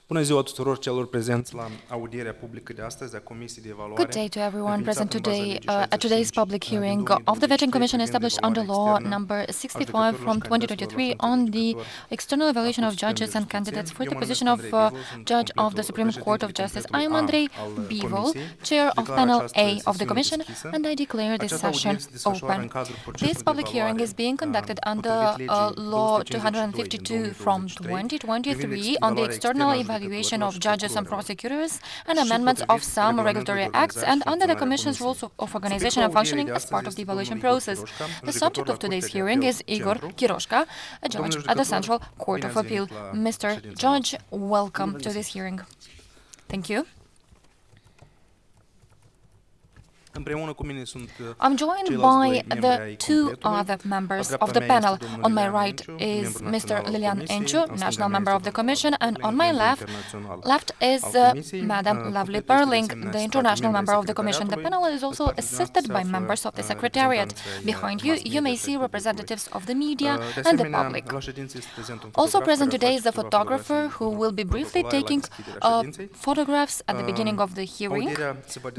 Bună ziua tuturor celor prezenți la audierea publică de astăzi a Comisiei de Evaluare. Good day to everyone present today at today's public hearing of the Vetting Commission established under law number 65 from 2023 on the external evaluation of judges and candidates for the position of Judge of the Supreme Court of Justice. I am Andrei Bivol, Chair of Panel A of the Commission, and I declare this session open. This public hearing is being conducted under Law 252 from 2023 on the external evaluation of judges and prosecutors and amendments of some regulatory acts and under the Commission's rules of organization and functioning as part of the evaluation process. The subject of today's hearing is Igor Chiroșca, a judge at the Central Court of Appeal. Mr. Judge, welcome to this hearing. Thank you. I'm joined by the two other members of the panel. On my right is Mr. Lilian Enciu, national member of the Commission, and on my left is Madam Lavly Perling, the international member of the Commission. The panel is also assisted by members of the Secretariat. Behind you, you may see representatives of the media and the public. Also present today is the photographer who will be briefly taking photographs at the beginning of the hearing.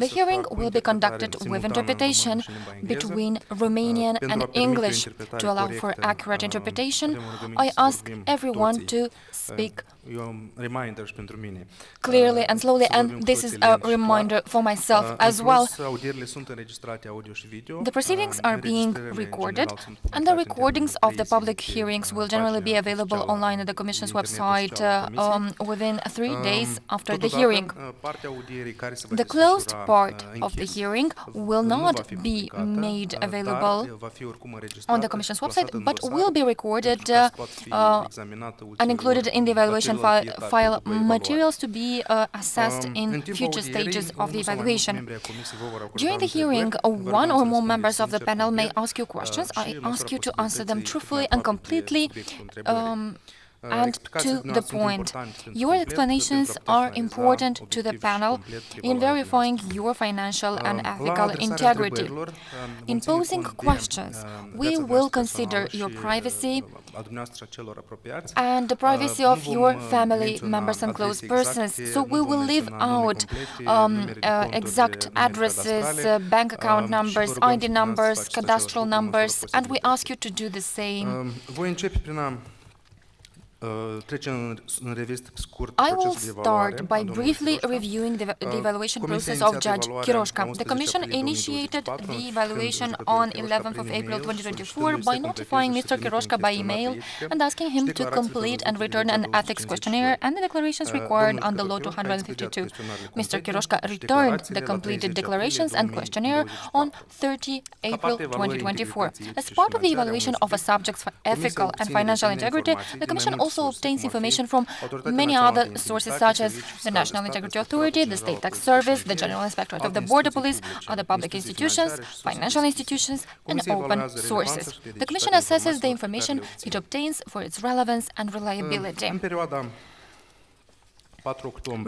The hearing will be conducted with interpretation between Romanian and English. To allow for accurate interpretation, I ask everyone to speak clearly and slowly, and this is a reminder for myself as well. The proceedings are being recorded, and the recordings of the public hearings will generally be available online at the Commission's website within 3 days after the hearing. The closed part of the hearing will not be made available on the Commission's website, but will be recorded and included in the evaluation file materials to be assessed in future stages of the evaluation. During the hearing, one or more members of the panel may ask you questions. I ask you to answer them truthfully and completely and to the point. Your explanations are important to the panel in verifying your financial and ethical integrity. In posing questions, we will consider your privacy and the privacy of your family members and close persons. So we will leave out exact addresses, bank account numbers, ID numbers, cadastral numbers, and we ask you to do the same. I will start by briefly reviewing the evaluation process of Judge Chiroșca. The Commission initiated the evaluation on 11th of April 2024 by notifying Mr. Chiroșca by email and asking him to complete and return an ethics questionnaire and the declarations required under Law 252. Mr. Chiroșca returned the completed declarations and questionnaire on 30 April 2024. As part of the evaluation of a subject's ethical and financial integrity, the Commission also obtains information from many other sources such as the National Integrity Authority, the State Tax Service, the General Inspectorate of the Border Police, other public institutions, financial institutions, and open sources. The Commission assesses the information it obtains for its relevance and reliability.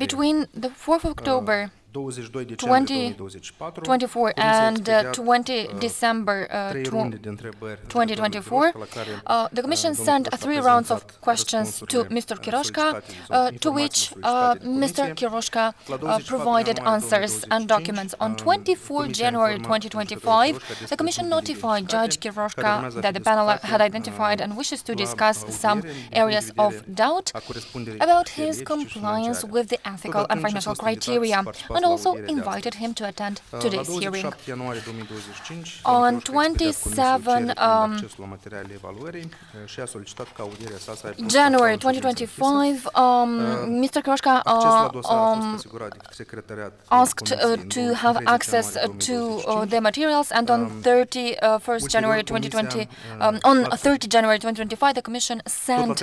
Between the 4th of October 2024 and 20 December 2024, the Commission sent 3 rounds of questions to Mr. Chiroșca, to which Mr. Chiroșca provided answers and documents. On 24 January 2025, the Commission notified Judge Chiroșca that the panel had identified and wishes to discuss some areas of doubt about his compliance with the ethical and financial criteria, and also invited him to attend today's hearing. On 27 January 2025, Mr. Chiroșca asked to have access to the materials, and on 30 January 2025, the Commission sent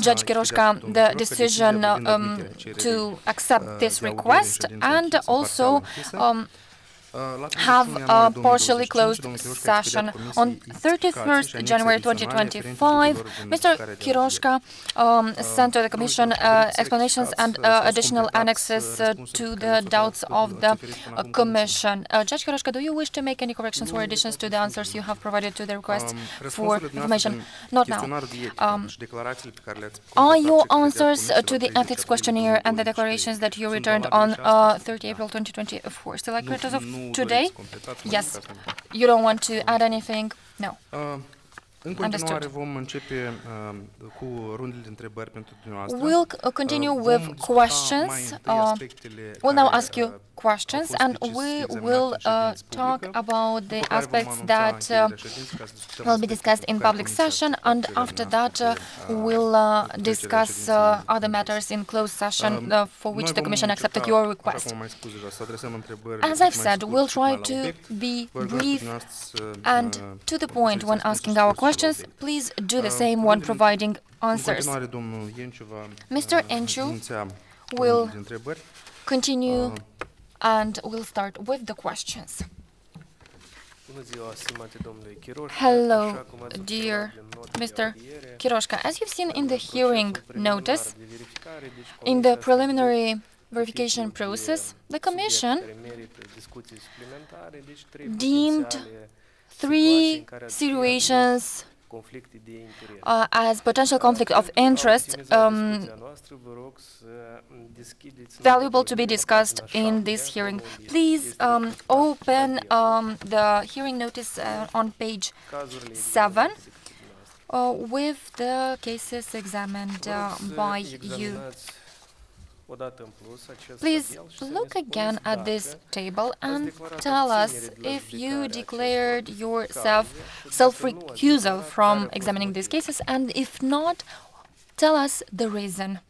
Judge Chiroșca the decision to accept this request, and also have a partially closed session. On 31st January 2025, Mr. Chiroșca sent to the Commission explanations and additional annexes to the doubts of the Commission. Judge Chiroșca, do you wish to make any corrections or additions to the answers you have provided to the request for information? Not now. Are your answers to the ethics questionnaire and the declarations that you returned on 30 April 2024 still accurate as of today? Yes. You don't want to add anything? No. În continuare vom începe cu rundele de întrebări pentru dumneavoastră. We'll continue with questions. We'll now ask you questions, and we will talk about the aspects that will be discussed in public session, and after that we'll discuss other matters in closed session for which the Commission accepted your request. As I've said, we'll try to be brief and to the point when asking our questions. Please do the same when providing answers. Mr. Enciu will continue and we'll start with the questions. Hello, dear Mr. Chiroșca. As you've seen in the hearing notice, in the preliminary verification process, the Commission deemed 3 situations as potential conflict of interest valuable to be discussed in this hearing. Please open the hearing notice on page 7 with the cases examined by you. Please look again at this table and tell us if you declared yourself self-recusal from examining these cases, and if not, tell us the reason.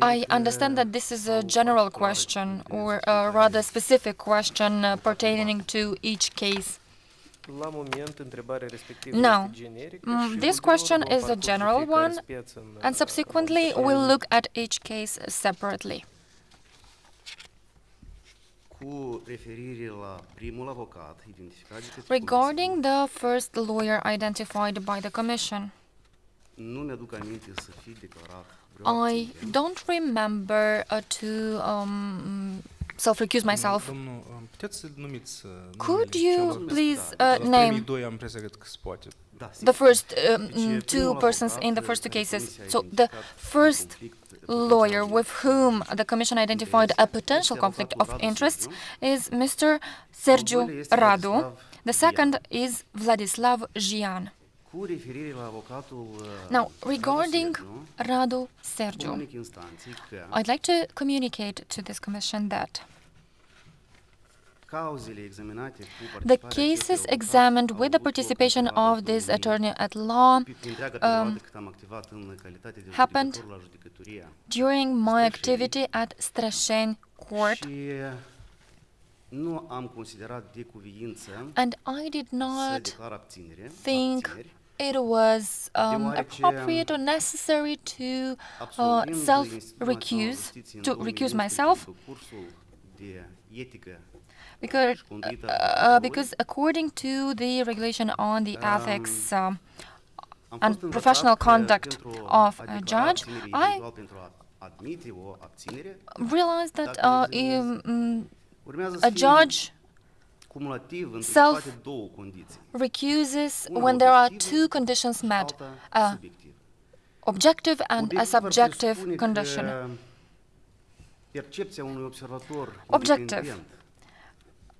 I understand that this is a general question, or a rather specific question pertaining to each case. Now, this question is a general one, and subsequently we'll look at each case separately. Regarding the first lawyer identified by the Commission, I don't remember to self-recuse myself. Could you please name the first 2 persons in the first 2 cases? So the first lawyer with whom the Commission identified a potential conflict of interests is Mr. Sergiu Radu. The second is Vladislav Jian. Now, regarding Radu Sergiu, I'd like to communicate to this Commission that the cases examined with the participation of this attorney at law happened during my activity at Strașeni Court, and I did not think it was appropriate or necessary to recuse myself, because according to the regulation on the ethics and professional conduct of a judge, I realized that a judge self-recuses when there are 2 conditions met, an objective and a subjective condition. Objective.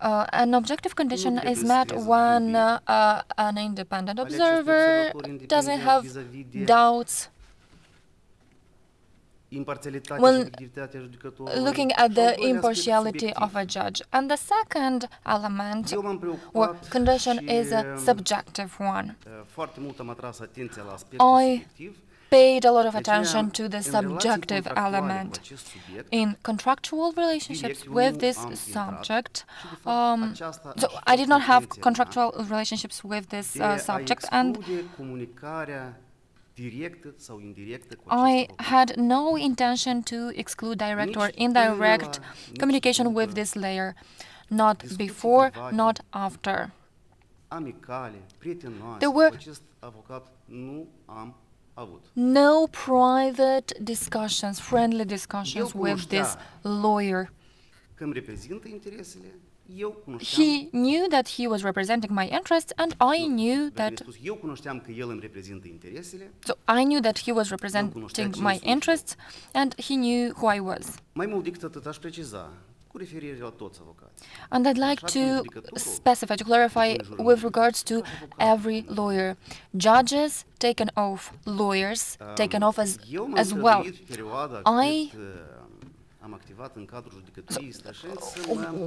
An objective condition is met when an independent observer doesn't have doubts when looking at the impartiality of a judge. And the second element or condition is a subjective one. I paid a lot of attention to the subjective element. In contractual relationships with this subject, so I did not have contractual relationships with this subject, and I had no intention to exclude direct or indirect communication with this lawyer, not before, not after. There were no private discussions, friendly discussions with this lawyer. He knew that he was representing my interests, and I knew that. So I knew that he was representing my interests, and he knew who I was. And I'd like to specify, to clarify with regards to every lawyer. Judges take an oath, lawyers take an oath as well.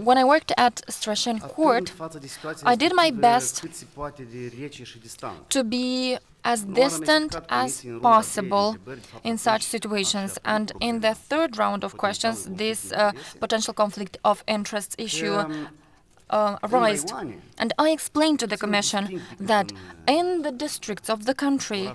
When I worked at Chișinău Court, I did my best to be as distant as possible in such situations. And in the third round of questions, this potential conflict of interest issue arose. And I explained to the Commission that in the districts of the country,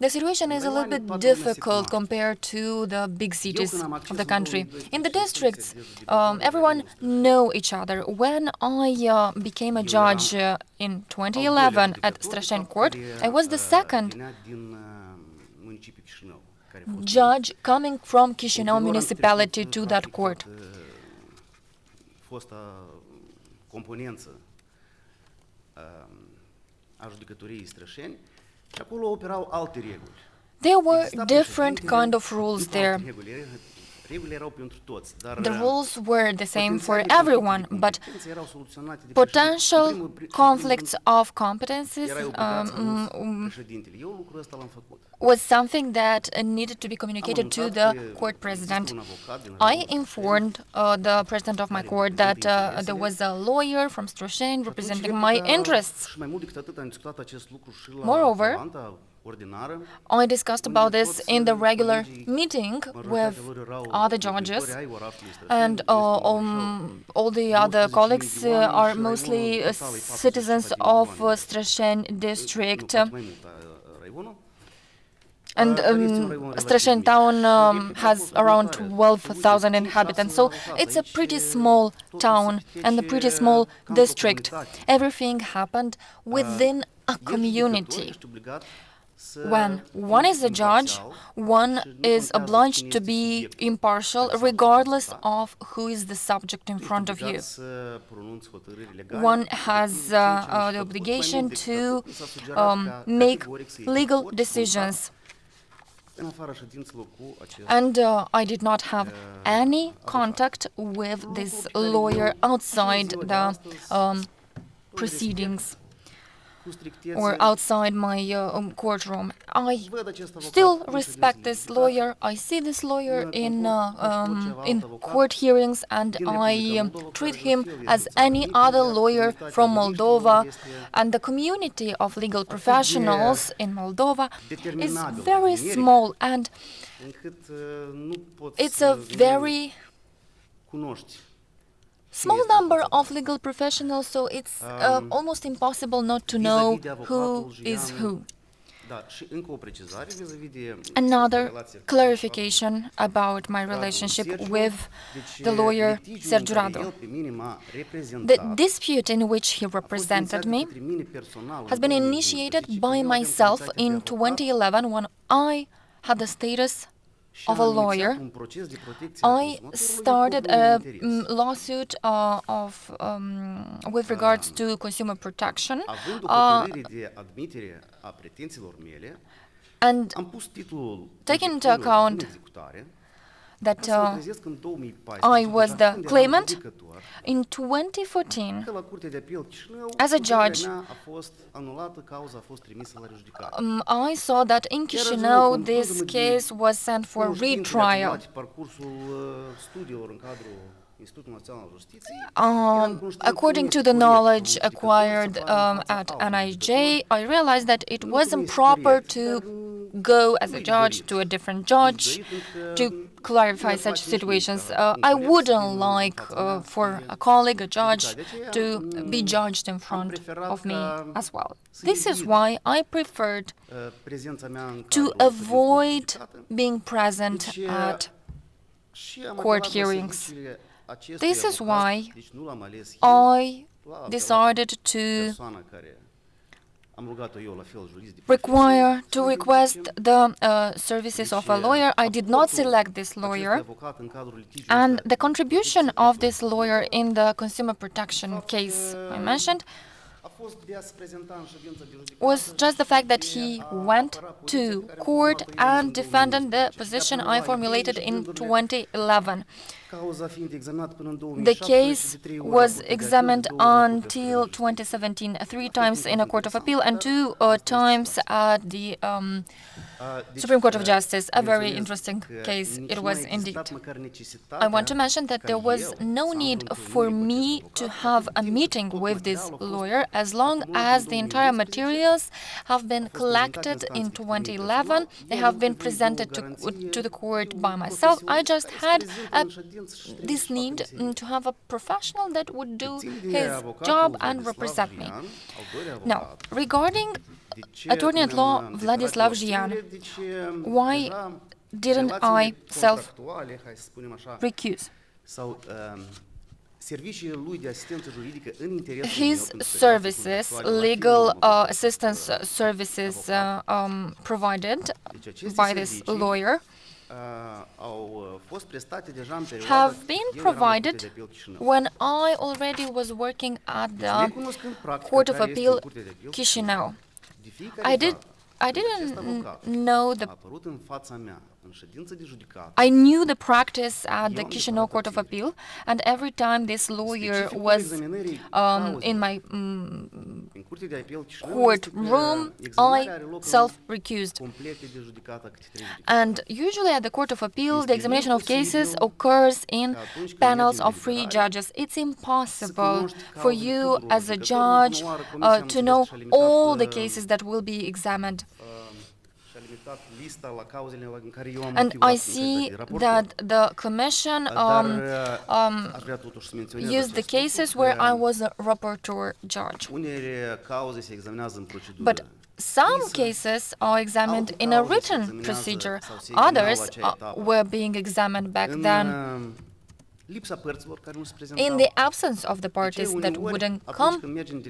the situation is a little bit difficult compared to the big cities of the country. In the districts, everyone know each other. When I became a judge in 2011 at Chișinău Court, I was the second judge coming from Chișinău municipality to that court. Componență a judecătoriei Strășeni și acolo operau alte reguli. There were different kind of rules there. The rules were the same for everyone, but potential conflicts of competences was something that needed to be communicated to the court president. I informed the president of my court that there was a lawyer from Strășeni representing my interests. Moreover, I discussed about this in the regular meeting with other judges, and all the other colleagues are mostly citizens of Strășeni district. And Strășeni town has around 12,000 inhabitants, so it's a pretty small town and a pretty small district. Everything happened within a community. When one is a judge, one is obliged to be impartial regardless of who is the subject in front of you. One has the obligation to make legal decisions. And I did not have any contact with this lawyer outside the proceedings or outside my courtroom. I still respect this lawyer. I see this lawyer in court hearings, and I treat him as any other lawyer from Moldova. And the community of legal professionals in Moldova is very small, and it's a very small number of legal professionals, so it's almost impossible not to know who is who. Another clarification about my relationship with the lawyer Sergiu Radu. The dispute in which he represented me has been initiated by myself in 2011 when I had the status of a lawyer. I started a lawsuit with regards to consumer protection, and taking into account that I was the claimant, in 2014, as a judge, I saw that in Chișinău this case was sent for retrial. According to the knowledge acquired at NIJ, I realized that it wasn't proper to go as a judge to a different judge to clarify such situations. I wouldn't like for a colleague, a judge, to be judged in front of me as well. This is why I preferred to avoid being present at court hearings. This is why I decided to request the services of a lawyer. I did not select this lawyer, and the contribution of this lawyer in the consumer protection case I mentioned was just the fact that he went to court and defended the position I formulated in 2011. The case was examined until 2017, 3 times in a Court of Appeal and 2 times at the Supreme Court of Justice. A very interesting case it was indeed. I want to mention that there was no need for me to have a meeting with this lawyer as long as the entire materials have been collected in 2011. They have been presented to the court by myself. I just had this need to have a professional that would do his job and represent me. Now, regarding Attorney-at-Law Vladislav Jian, why didn't I self-recuse? His services, legal assistance services provided by this lawyer, have been provided when I already was working at the Court of Appeal Chișinău. I didn't know I knew the practice at the Chișinău Court of Appeal, and every time this lawyer was in my courtroom, I self-recused. And usually at the Court of Appeal, the examination of cases occurs in panels of 3 judges. It's impossible for you as a judge to know all the cases that will be examined. And I see that the Commission used the cases where I was a rapporteur judge. But some cases are examined in a written procedure. Others were being examined back then in the absence of the parties that wouldn't come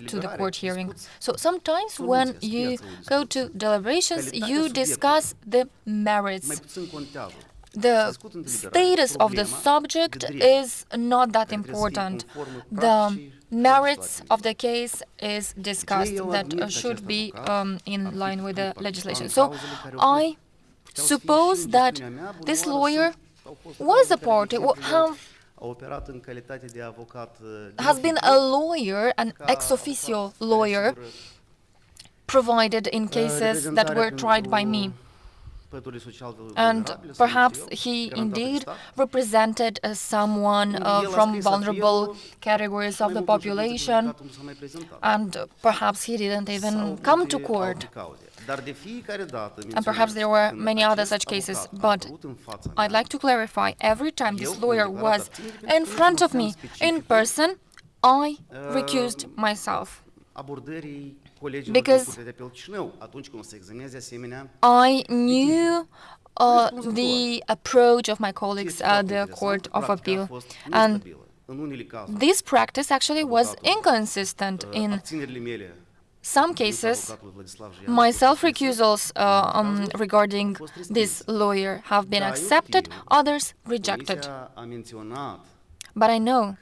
to the court hearing. So sometimes when you go to deliberations, you discuss the merits. The status of the subject is not that important. The merits of the case is discussed that should be in line with the legislation. So I suppose that this lawyer was a party, has been a lawyer, an ex officio lawyer, provided in cases that were tried by me. And perhaps he indeed represented someone from vulnerable categories of the population, and perhaps he didn't even come to court. And perhaps there were many other such cases, but I'd like to clarify, every time this lawyer was in front of me in person, I recused myself. Because I knew the approach of my colleagues at the Court of Appeal, and this practice actually was inconsistent. In some cases, my self-recusals regarding this lawyer have been accepted, others rejected. But I know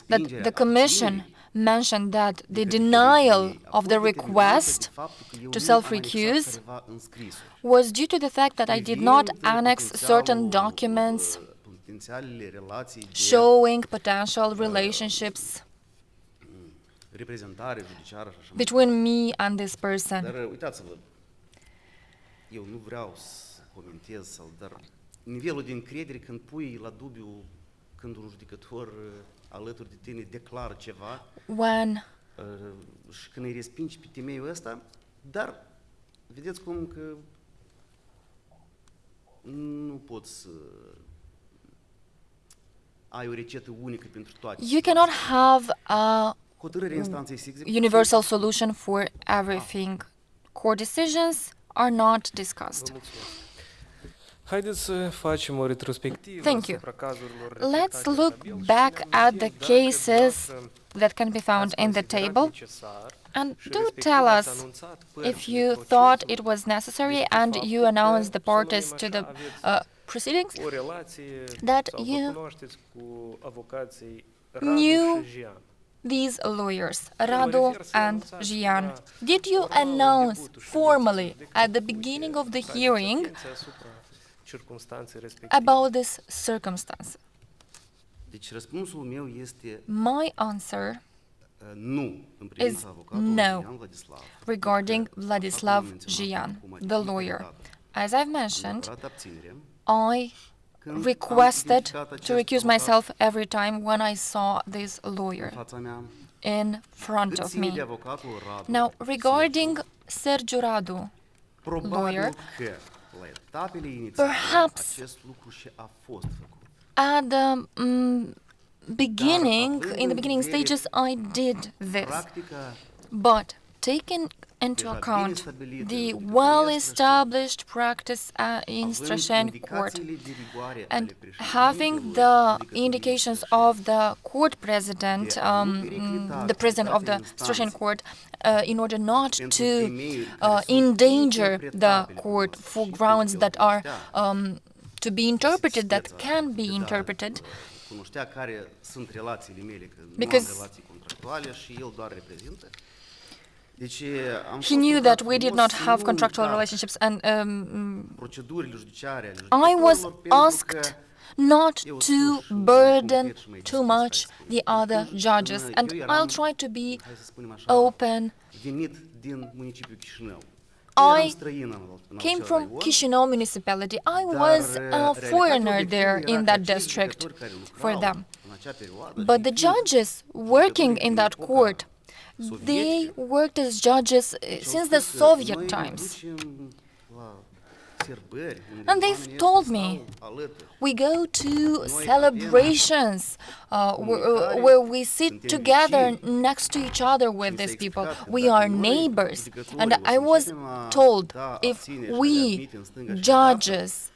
that the Commission mentioned that the denial of the request to self-recuse was due to the fact that I did not annex certain documents showing potential relationships between me and this person. When nu poți să ai o rețetă unică pentru toate. You cannot have a Hotărârea instanței se execută. universal solution for everything. Court decisions are not discussed. Haideți să facem o retrospectivă Thank you. asupra cazurilor Let's reflectate în look tabel și back ne-am at uitat the cases dacă that can be found ați in the considerat table necesar and și do respectiv tell ați us anunțat if părțile you procesului thought it was necessary despre and faptul you că, announced the să spunem parties to așa, the aveți proceedings o relație that sau you vă cunoașteți cu avocații Radu knew și Jean. these lawyers, Radu and Gian. Did you announce formally at the beginning of the hearing about this circumstance? Deci răspunsul meu este My answer nu în is privința avocatului no Ian Vladislav. regarding Vladislav Gian, the lawyer. As I've mentioned, I requested to recuse myself every time when I saw this lawyer in front of me. Now, regarding Sergiu Radu, lawyer, perhaps at the beginning stages, I did this. But taking into account the well-established practice in Strășeni Court and having the indications of the court president, the president of the Strășeni Court, in order not to endanger the court for grounds that are to be interpreted, that can be interpreted, cunoștea care sunt relațiile mele, că nu am because relații contractuale și el doar reprezintă. Deci he knew that we did not have contractual relationships, and procedurile judiciare ale I was judecătorilor pentru asked că not to burden too much the other judges, and I'll try to be hai să spunem așa, open. venit din municipiul Chișinău. I came from Chișinău municipality. I was a foreigner there in that district for them. But the judges working in that court, they worked as judges since the Soviet times. And they've told me, we go to celebrations where we sit together next to each other with these people. We are neighbors. And I was told, if we judges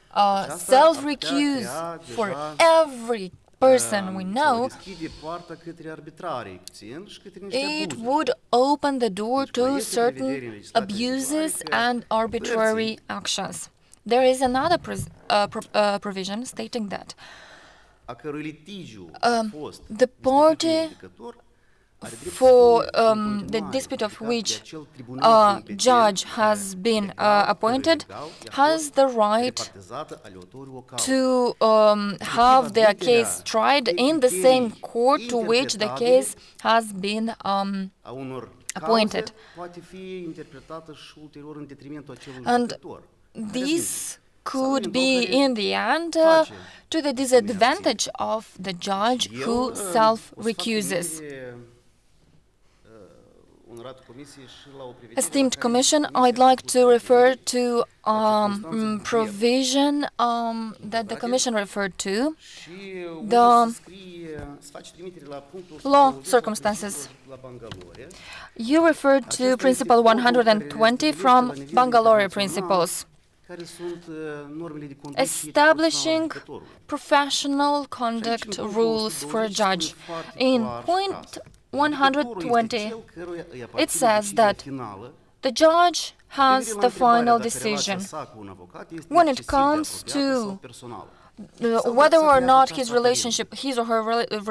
self-recuse for every person we know, it would open the door to certain abuses and arbitrary actions. There is another provision stating that the party for the dispute of which a judge has been appointed has the right to have their case tried in the same court to which the case has been appointed. And this could be, in the end, to the disadvantage of the judge who self-recuses. Esteemed Commission, I'd like to refer to provision that the Commission referred to, the law circumstances. You referred to Principle 120 from Bangalore Principles, establishing professional conduct rules for a judge. In point 120, it says that the judge has the final decision when it comes to whether or not his or her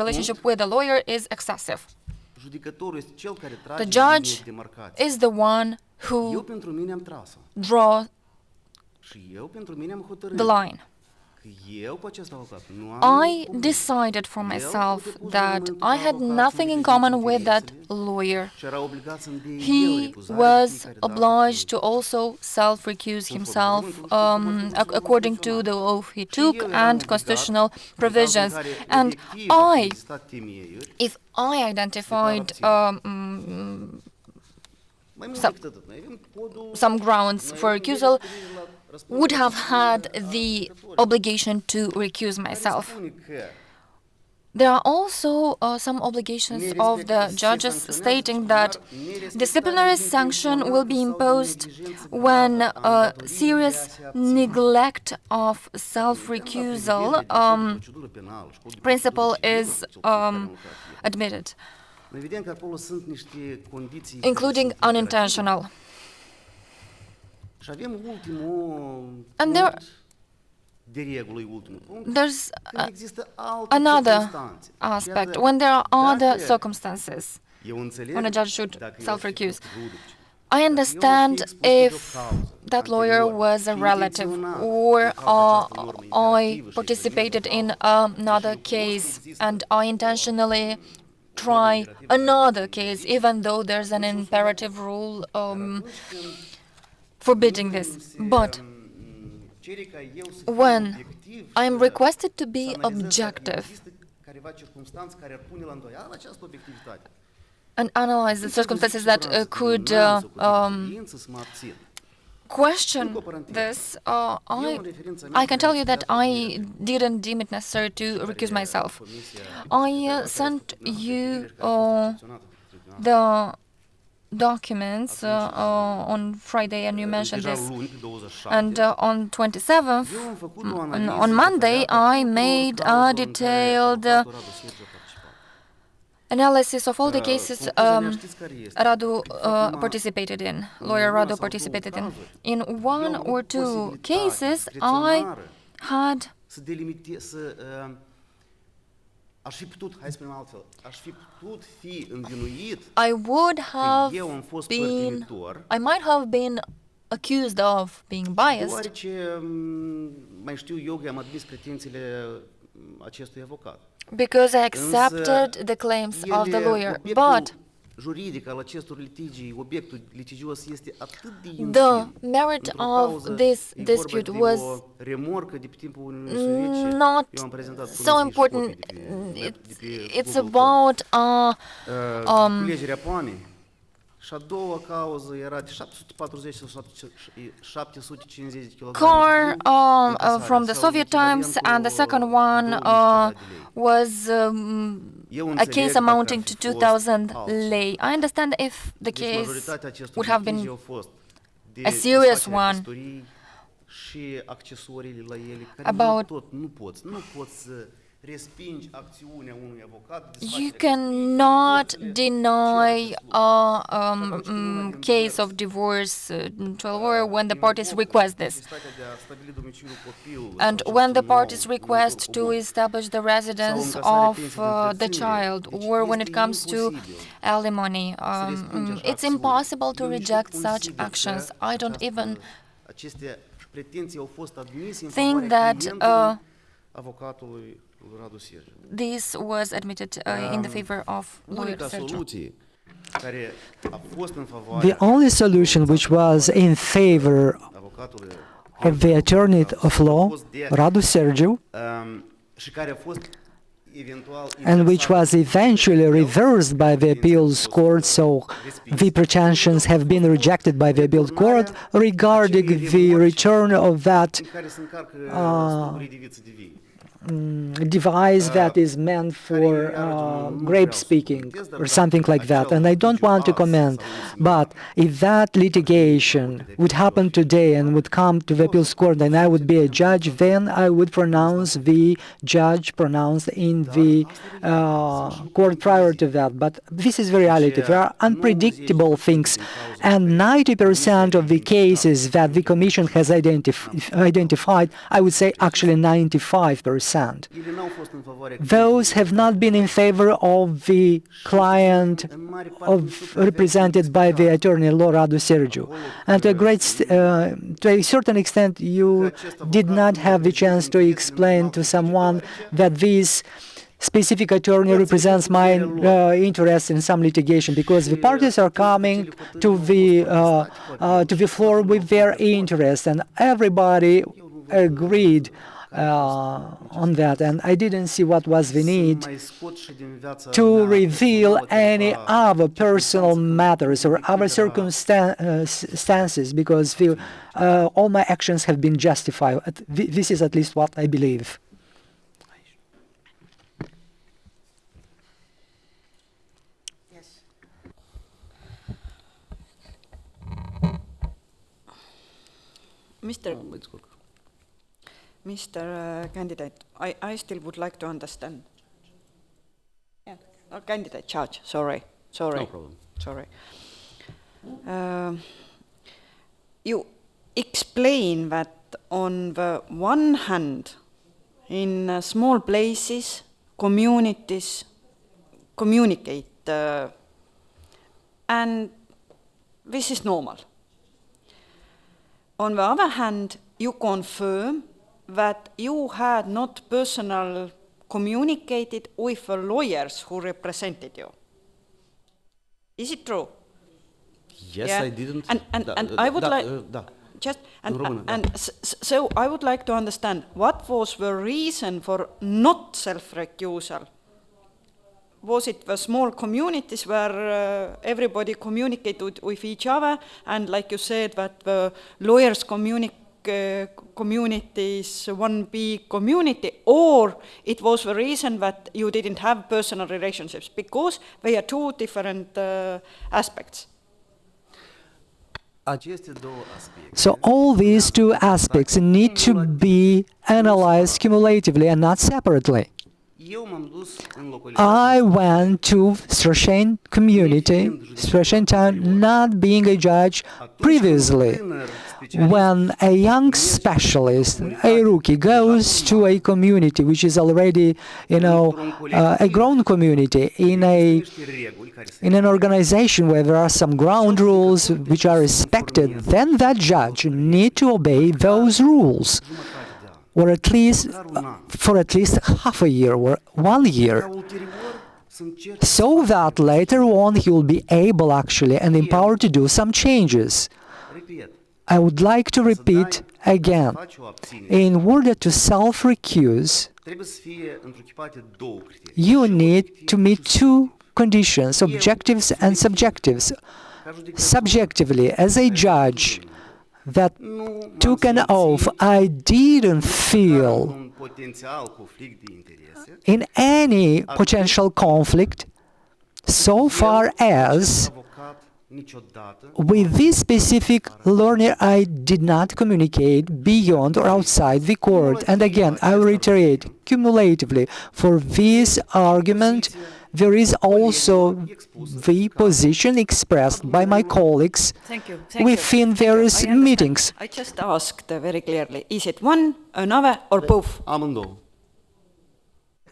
relationship with a lawyer is excessive. The judge is the one who draws the line. I decided for myself that I had nothing in common with that lawyer. He was obliged to also self-recuse himself according to the oath he took and constitutional provisions. And if I identified some grounds for recusal, would have had the obligation to recuse myself. There are also some obligations of the judges stating that disciplinary sanction will be imposed when serious neglect of self-recusal principle is admitted, including unintentional. And there's another aspect, when there are other circumstances when a judge should self-recuse. I understand if that lawyer was a relative or I participated in another case and I intentionally try another case, even though there's an imperative rule forbidding this. But when I am requested to be objective and analyze the circumstances that could question this, I can tell you that I didn't deem it necessary to recuse myself. I sent you the documents on Friday, and you mentioned this. And on 27th, on Monday, I made a detailed analysis of all the cases Radu participated in, lawyer Radu participated in. In one or two cases, I had I might have been accused of being biased because I accepted the claims of the lawyer, but the merit of this dispute was not so important. It's about car from the Soviet times, and the second one was a case amounting to 2,000 lei. I understand if the case would have been a serious one about you cannot deny a case of divorce to a lawyer when the parties request this. And when the parties request to establish the residence of the child, or when it comes to alimony, it's impossible to reject such actions. I don't even think that this was admitted in the favor of lawyer Sergiu. The only solution which was in favor of the attorney of law, Radu Sergiu, and which was eventually reversed by the appeals court, so the pretensions have been rejected by the appeals court regarding the return of that device that is meant for grape speaking or something like that, and I don't want to comment, but if that litigation would happen today and would come to the appeals court and I would be a judge, then I would pronounce the judge pronounced in the court prior to that. But this is the reality. There are unpredictable things, and 90% of the cases that the Commission has identified, I would say actually 95%. Those have not been in favor of the client represented by the attorney law Radu Sergiu. And to a certain extent, you did not have the chance to explain to someone that this specific attorney represents my interest in some litigation, because the parties are coming to the floor with their interest, and everybody agreed on that, and I didn't see what was the need to reveal any other personal matters or other circumstances, because all my actions have been justified. This is at least what I believe. Mr. Candidate, I still would like to understand. Yeah, or candidate, judge, sorry. No problem. Sorry. You explain that on the one hand, in small places, communities communicate, and this is normal. On the other hand, you confirm that you had not personally communicated with the lawyers who represented you. Is it true? Yes, Yeah. I didn't. And I would like just so I would like to understand what was the reason for not self-recusal. Was it the small communities where everybody communicated with each other, and like you said that the lawyers community is one big community, or it was the reason that you didn't have personal relationships? Because they are two different aspects. So all these two aspects need to be analyzed cumulatively and not separately. I went to Strashen community, Strashen town, not being a judge previously. When a young specialist, a rookie, goes to a community which is already, a grown community in an organization where there are some ground rules which are respected, then that judge need to obey those rules, or at least for at least half a year or 1 year, so that later on he will be able actually and empowered to do some changes. I would like to repeat again, in order to self-recuse, you need to meet two conditions, objectives and subjectives. Subjectively, as a judge that took an oath, I didn't feel in any potential conflict so far as with this specific learner I did not communicate beyond or outside the court. And again, I will reiterate, cumulatively, for this argument, there is also the position expressed by my colleagues within various meetings. I just asked very clearly, is it one, another, or both?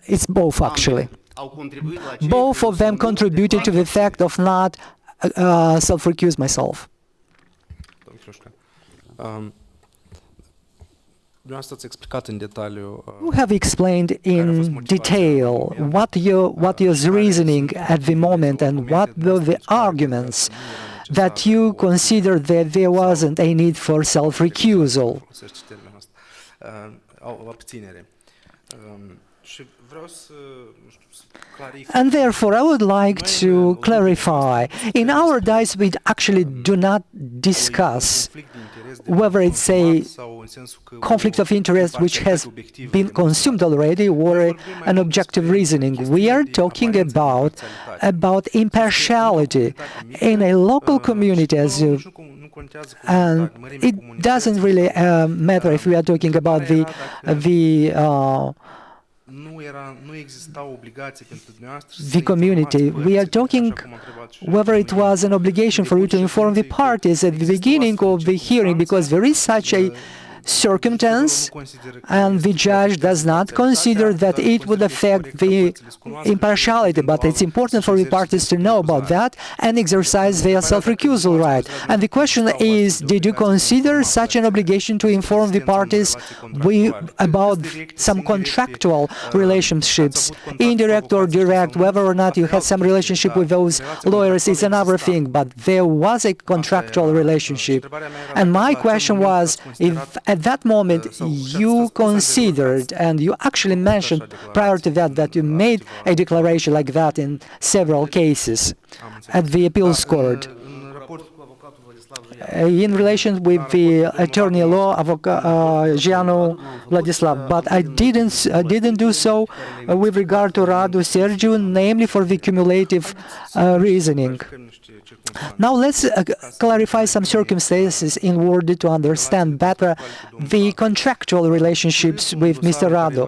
It's both, actually. Both of them contributed to the fact of not self-recuse myself. You have explained in detail what your reasoning at the moment and what were the arguments that you consider that there wasn't a need for self-recusal. And therefore, I would like to clarify, in our dice we actually do not discuss whether it's a conflict of interest which has been consumed already or an objective reasoning. We are talking about impartiality in a local community, and it doesn't really matter if we are talking about the community. We are talking whether it was an obligation for you to inform the parties at the beginning of the hearing, because there is such a circumstance, and the judge does not consider that it would affect the impartiality, but it's important for the parties to know about that and exercise their self-recusal right. And the question is, did you consider such an obligation to inform the parties about some contractual relationships, indirect or direct? Whether or not you had some relationship with those lawyers is another thing, but there was a contractual relationship. And my question was, if at that moment you considered, and you actually mentioned prior to that, that you made a declaration like that in several cases at the appeals court. In relation with the attorney-law of Gianu Vladislav, but I didn't do so with regard to Radu Sergiu, namely for the cumulative reasoning. Now let's clarify some circumstances in order to understand better the contractual relationships with Mr. Radu.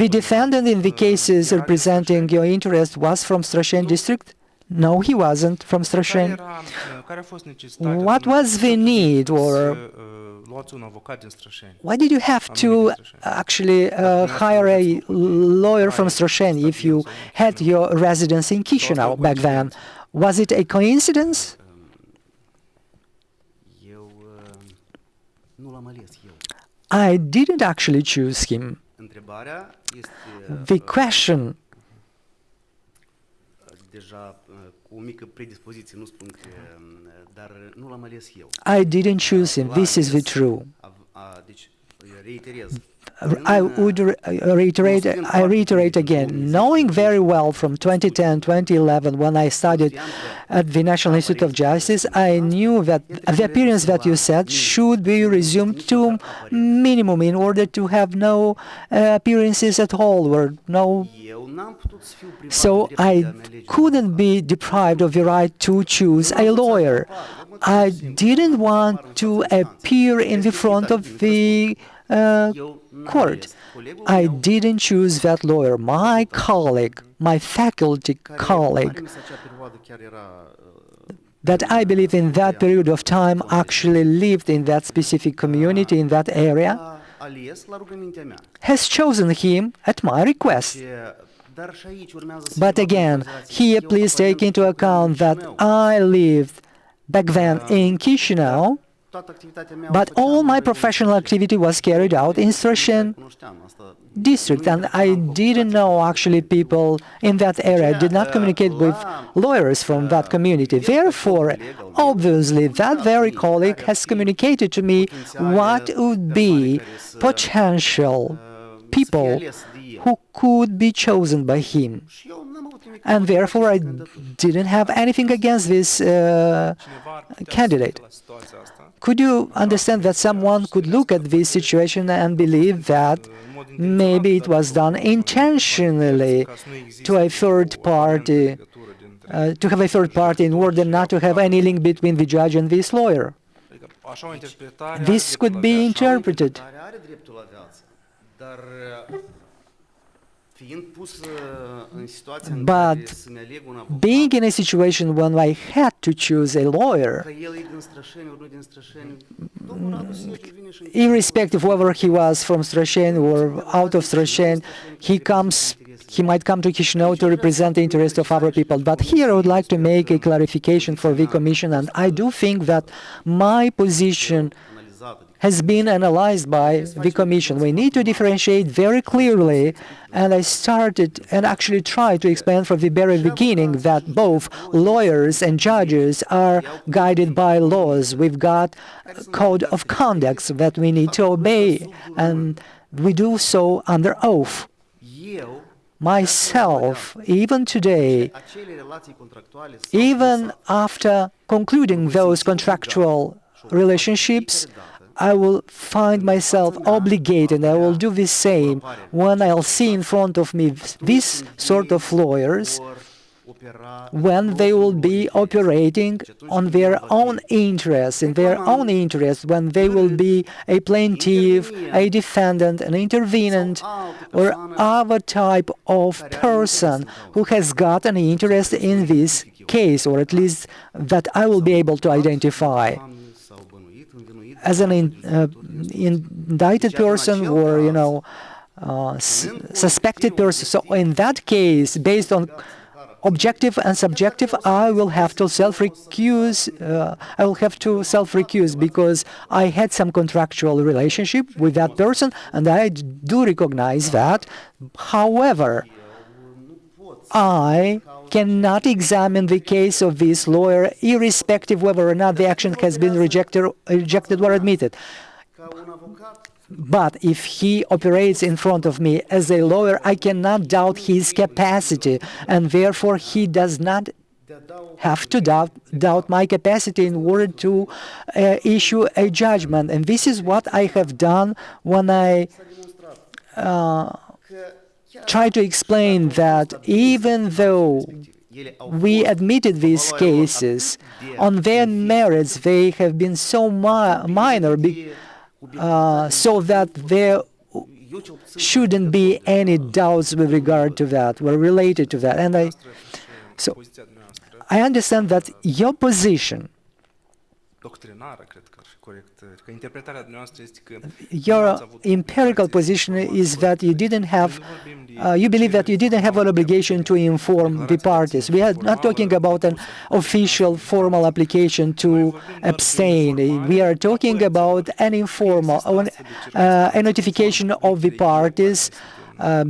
The defendant in the cases representing your interest was from Strashen district? No, he wasn't from Strashen. What was the need, or why did you have to actually hire a lawyer from Strashen if you had your residence in Chișinău back then? Was it a coincidence? I didn't actually choose him. The question I didn't choose him, this is the truth. I would reiterate again, knowing very well from 2010, 2011, when I studied at the National Institute of Justice, I knew that the appearance that you said should be resumed to minimum in order to have no appearances at all, or no. So I couldn't be deprived of the right to choose a lawyer. I didn't want to appear in the front of the court. I didn't choose that lawyer. My colleague, my faculty colleague, that I believe in that period of time actually lived in that specific community, in that area, has chosen him at my request. But again, here please take into account that I lived back then in Chișinău, but all my professional activity was carried out in Strashen district, and I didn't know actually people in that area. I did not communicate with lawyers from that community. Therefore, obviously, that very colleague has communicated to me what would be potential people who could be chosen by him. And therefore, I didn't have anything against this candidate. Could you understand that someone could look at this situation and believe that maybe it was done intentionally to a third party, to have a third party in order not to have any link between the judge and this lawyer? This could be interpreted. But being in a situation when I had to choose a lawyer, irrespective whether he was from Strashen or out of Strashen, he might come to Chișinău to represent the interest of other people. But here I would like to make a clarification for the Commission, and I do think that my position has been analyzed by the Commission. We need to differentiate very clearly, and I started and actually tried to explain from the very beginning that both lawyers and judges are guided by laws. We've got a code of conduct that we need to obey, and we do so under oath. Myself, even today, even after concluding those contractual relationships, I will find myself obligated, I will do the same when I'll see in front of me this sort of lawyers, when they will be operating on their own interests, in their own interests, when they will be a plaintiff, a defendant, an intervenant, or other type of person who has got an interest in this case, or at least that I will be able to identify as an indicted person or, suspected person. So in that case, based on objective and subjective, I will have to self-recuse. Because I had some contractual relationship with that person, and I do recognize that. However, I cannot examine the case of this lawyer, irrespective whether or not the action has been rejected or admitted. But if he operates in front of me as a lawyer, I cannot doubt his capacity, and therefore he does not have to doubt my capacity in order to issue a judgment. And this is what I have done when I try to explain that even though we admitted these cases, on their merits they have been so minor, so that there shouldn't be any doubts with regard to that, were related to that. And I understand that your position, your empirical position is that you didn't have, you believe that you didn't have an obligation to inform the parties. We are not talking about an official formal application to abstain. We are talking about an informal, a notification of the parties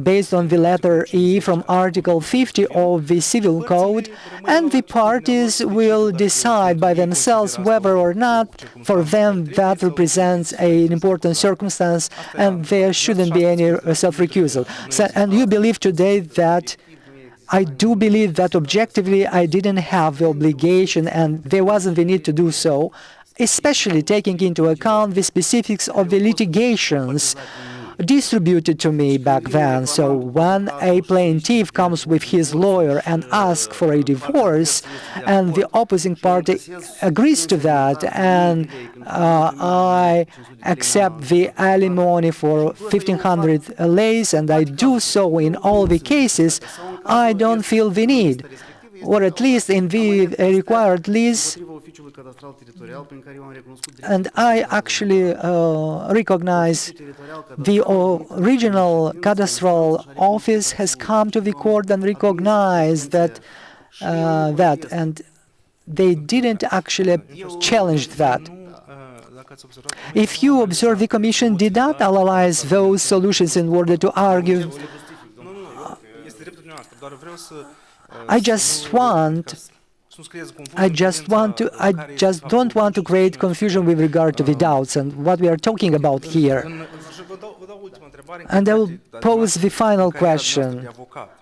based on the letter E from Article 50 of the Civil Code, and the parties will decide by themselves whether or not for them that represents an important circumstance and there shouldn't be any self-recusal. And you believe today that I do believe that objectively I didn't have the obligation and there wasn't the need to do so, especially taking into account the specifics of the litigations distributed to me back then. So when a plaintiff comes with his lawyer and asks for a divorce, and the opposing party agrees to that, and I accept the alimony for 1,500 lei, and I do so in all the cases, I don't feel the need, or at least in the required lease. And I actually recognize the original cadastral office has come to the court and recognized that, and they didn't actually challenge that. If you observe, the Commission did not analyze those solutions in order to argue. I just don't want to create confusion with regard to the doubts and what we are talking about here. And I will pose the final question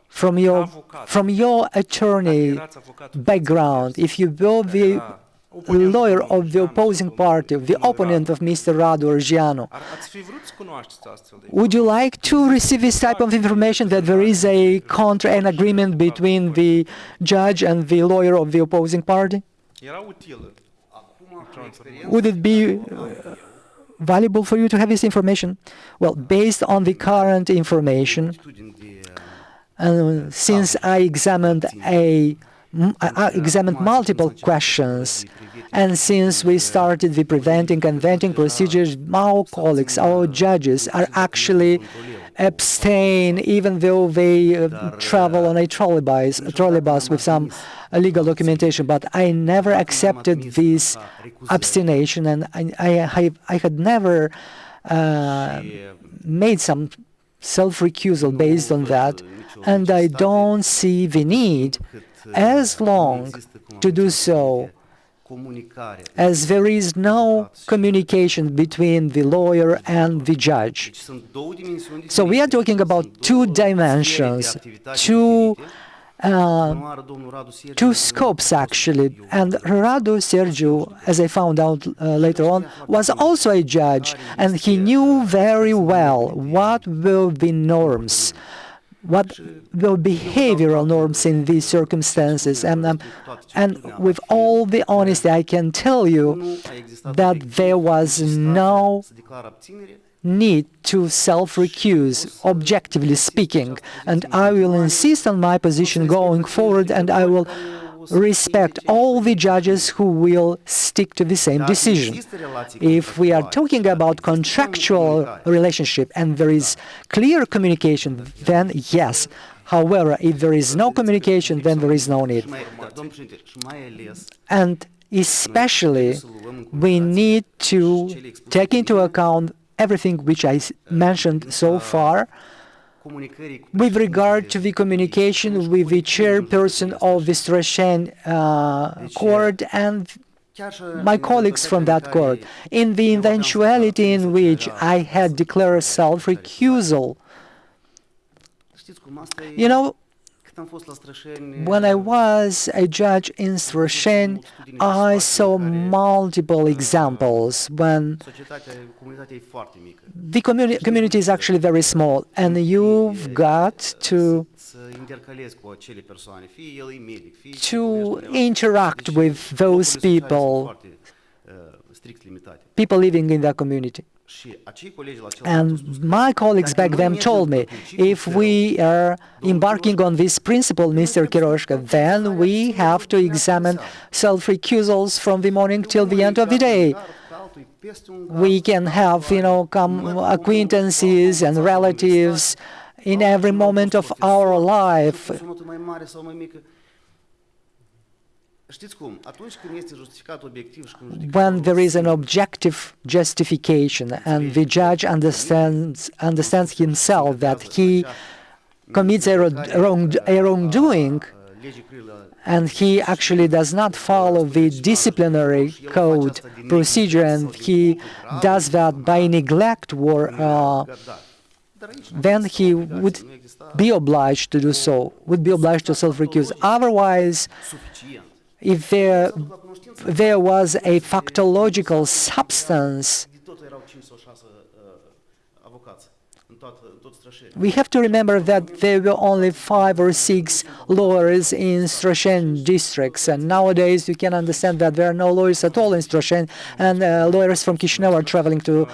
from your attorney background. If you were the lawyer of the opposing party, the opponent of Mr. Radu Orgianu, would you like to receive this type of information that there is an agreement between the judge and the lawyer of the opposing party? Would it be valuable for you to have this information? Well, based on the current information, and since I examined multiple questions, and since we started the preventing and venting procedures, our colleagues, our judges, are actually abstain even though they travel on a trolleybus with some legal documentation. But I never accepted this abstination, and I had never made some self-recusal based on that, and I don't see the need as long to do so as there is no communication between the lawyer and the judge. So we are talking about two dimensions, two scopes actually, and Radu Sergiu, as I found out later on, was also a judge, and he knew very well what were the norms, what the behavioral norms in these circumstances, and with all the honesty I can tell you that there was no need to self-recuse, objectively speaking, and I will insist on my position going forward, and I will respect all the judges who will stick to the same decision. If we are talking about contractual relationship and there is clear communication, then yes. However, if there is no communication, then there is no need. And especially, we need to take into account everything which I mentioned so far with regard to the communication with the chairperson of the Strashen court and my colleagues from that court. In the eventuality in which I had declared self-recusal, you know, when I was a judge in Strășeni, I saw multiple examples when the community is actually very small, and you've got to interact with those people living in that community. And my colleagues back then told me, if we are embarking on this principle, Mr. Chiroșca, then we have to examine self-recusals from the morning till the end of the day. We can have, you know, acquaintances and relatives in every moment of our life. When there is an objective justification and the judge understands himself that he commits a wrongdoing, and he actually does not follow the disciplinary code procedure, and he does that by neglect, or then he would be obliged to do so, would be obliged to self-recuse. Otherwise, if there was a factological substance, we have to remember that there were only 5 or 6 lawyers in Strășeni districts, and nowadays you can understand that there are no lawyers at all in Strășeni, and lawyers from Chișinău are traveling to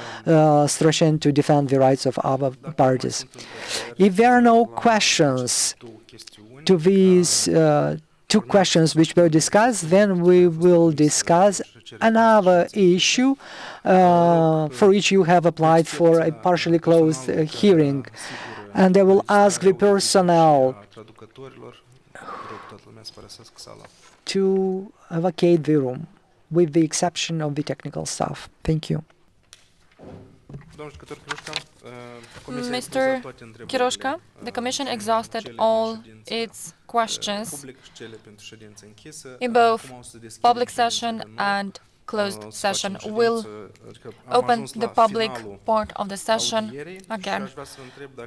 Strășeni to defend the rights of other parties. If there are no questions to these 2 questions which were discussed, then we will discuss another issue for which you have applied for a partially closed hearing. And I will ask the personnel to vacate the room, with the exception of the technical staff. Thank you. Mr. Chiroșca, the Commission exhausted all its questions in both public session and closed session. We'll open the public part of the session again.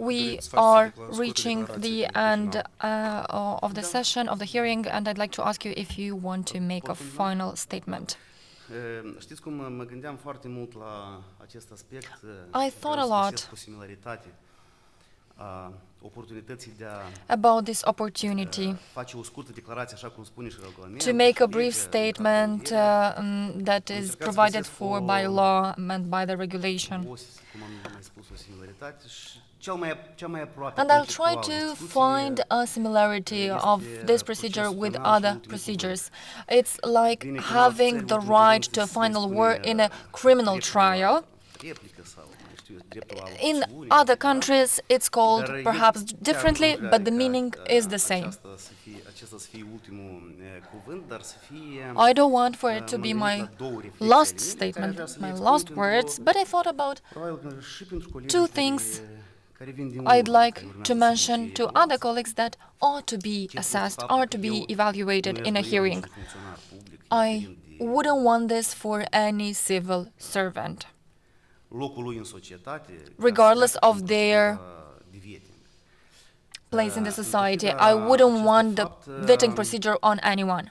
We are reaching the end of the session, of the hearing, and I'd like to ask you if you want to make a final statement. I thought a lot about this opportunity to make a brief statement that is provided for by law and by the regulation. And I'll try to find a similarity of this procedure with other procedures. It's like having the right to a final word in a criminal trial. In other countries, it's called perhaps differently, but the meaning is the same. I don't want for it to be my last statement, my last words, but I thought about 2 things I'd like to mention to other colleagues that ought to be assessed, ought to be evaluated in a hearing. I wouldn't want this for any civil servant, regardless of their place in the society. I wouldn't want the vetting procedure on anyone.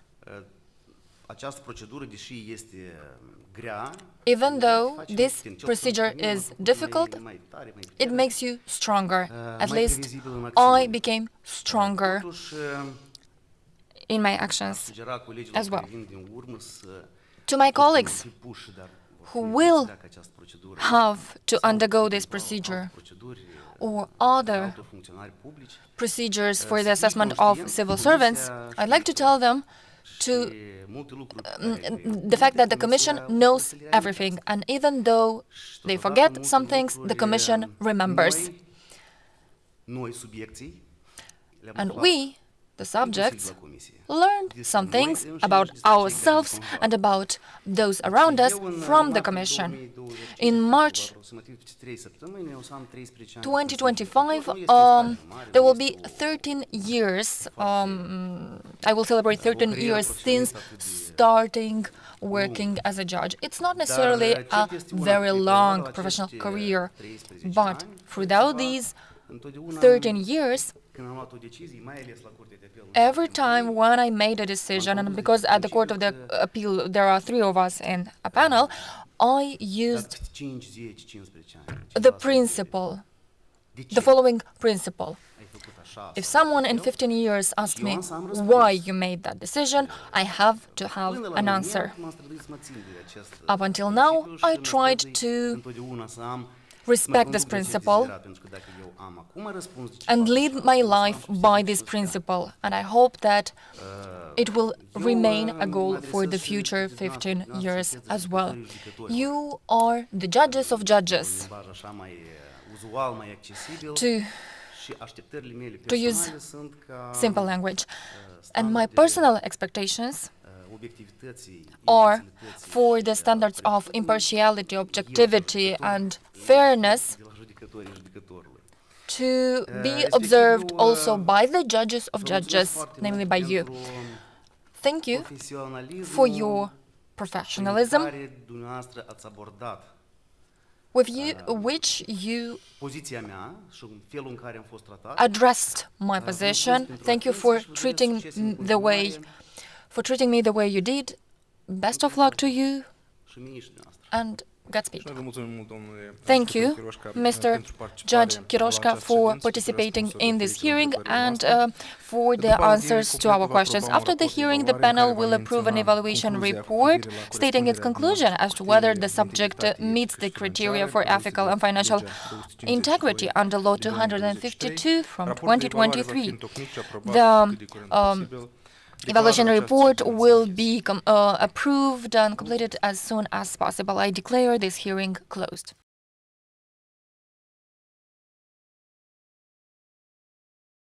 Even though this procedure is difficult, it makes you stronger. At least I became stronger in my actions as well. To my colleagues who will have to undergo this procedure or other procedures for the assessment of civil servants, I'd like to tell them to the fact that the Commission knows everything, and even though they forget some things, the Commission remembers. And we, the subjects learned some things about ourselves and about those around us from the Commission. In March 2025, there will be 13 years, I will celebrate 13 years since starting working as a judge. It's not necessarily a very long professional career, but throughout these 13 years, every time when I made a decision, and because at the Court of the Appeal there are 3 of us in a panel, I used the principle, the following principle. If someone in 15 years asks me why you made that decision, I have to have an answer. Up until now, I tried to respect this principle and lead my life by this principle, and I hope that it will remain a goal for the future 15 years as well. You are the judges of judges. To use simple language. And my personal expectations are for the standards of impartiality, objectivity, and fairness to be observed also by the judges of judges, namely by you. Thank you for your professionalism, with which you addressed my position. Thank you for treating me the way you did. Best of luck to you, and Godspeed. Thank you, Mr. Judge Chiroșca, for participating in this hearing and for the answers to our questions. After the hearing, the panel will approve an evaluation report stating its conclusion as to whether the subject meets the criteria for ethical and financial integrity under Law 252 from 2023. The evaluation report will be approved and completed as soon as possible. I declare this hearing closed.